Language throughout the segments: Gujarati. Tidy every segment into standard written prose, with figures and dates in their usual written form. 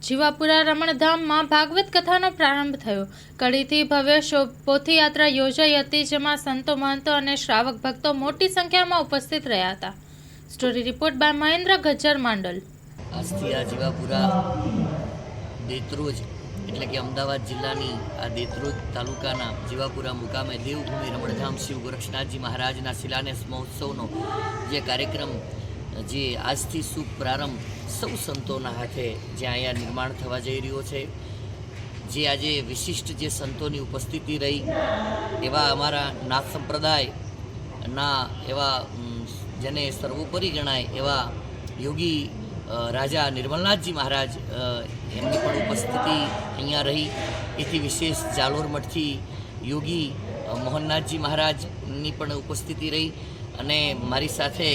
જીવાપુરા રમણધામમાં ભાગવત કથાનો પ્રારંભ થયો। કડીથી ભવ્ય પોથીયાત્રા યોજાઈ હતી, જેમાં સંતો, મહંતો અને શ્રાવક ભક્તો મોટી સંખ્યામાં ઉપસ્થિત રહ્યા હતા। Story report by Mahendra Gajjar Mandal. આજથી આ જીવાપુરા દેત્રોજ એટલે કે અમદાવાદ જિલ્લાની આ દેત્રોજ તાલુકાના જીવાપુરા મુકામે દેવભૂમિ રમણધામ શિવ ગોરક્ષનાથજી મહારાજના શિલાન્યાસ મહોત્સવનો જે કાર્યક્રમ જે આજથી શુભ પ્રારંભ સૌ સંતોના હાથે જે અહીંયા નિર્માણ થવા જઈ રહ્યો છે, જે આજે વિશિષ્ટ જે સંતોની ઉપસ્થિતિ રહી એવા અમારા નાથ સંપ્રદાયના એવા જેને સર્વોપરી ગણાય એવા યોગી રાજા નિર્મલનાથજી મહારાજ એમની પણ ઉપસ્થિતિ અહીંયા રહી। એથી વિશેષ જાલોર મઠથી યોગી મોહનનાથજી મહારાજની પણ ઉપસ્થિતિ રહી અને મારી સાથે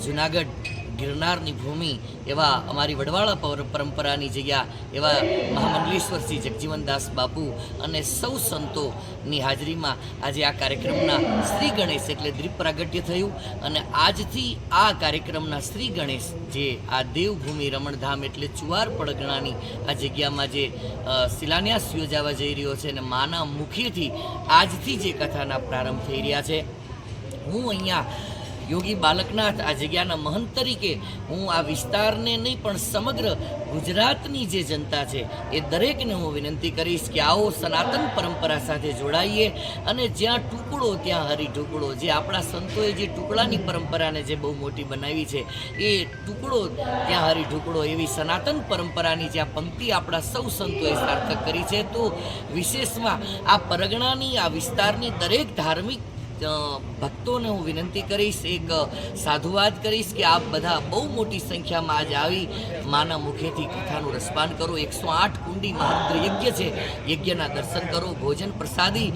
જુનાગઢ ગિરનારની ભૂમિ એવા અમારી વડવાળા પરંપરાની જગ્યા એવા મહામંડલેશ્વરસિંહ જગજીવનદાસ બાપુ અને સૌ સંતોની હાજરીમાં આજે આ કાર્યક્રમના શ્રી ગણેશ એટલે દ્વીપ પ્રાગટ્ય થયું અને આજથી આ કાર્યક્રમના શ્રી ગણેશ જે આ દેવભૂમિ રમણધામ એટલે ચુવાર પડગણાની આ જગ્યામાં જે શિલાન્યાસ યોજાવા જઈ રહ્યો છે અને માના મુખેથી આજથી જે કથાના પ્રારંભ થઈ રહ્યા છે। હું અહીંયા યોગી બાલકનાથ આ જગ્યાના મહંત તરીકે હું આ વિસ્તારને નહીં પણ સમગ્ર ગુજરાતની જે જનતા છે એ દરેકને હું વિનંતી કરીશ કે આવો સનાતન પરંપરા સાથે જોડાઈએ અને જ્યાં ટુકડો ત્યાં હરી ઢુકડો, જે આપણા સંતોએ જે ટુકડાની પરંપરાને જે બહુ મોટી બનાવી છે એ ટુકડો ત્યાં હરી ઢુકડો એવી સનાતન પરંપરાની જે આ પંક્તિ આપણા સૌ સંતોએ સાર્થક કરી છે। તો વિશેષમાં આ પરગણાની આ વિસ્તારની દરેક ધાર્મિક ભક્તોને હું વિનંતી કરીશ, એક સાધુવાદ કરીશ કે આપ બધા બહુ મોટી સંખ્યામાં આજે આવી માના મુખેથી કથાનું રસપાન કરો। 108 કુંડી મહારુદ્ર યજ્ઞ છે, યજ્ઞના દર્શન કરો, ભોજન પ્રસાદી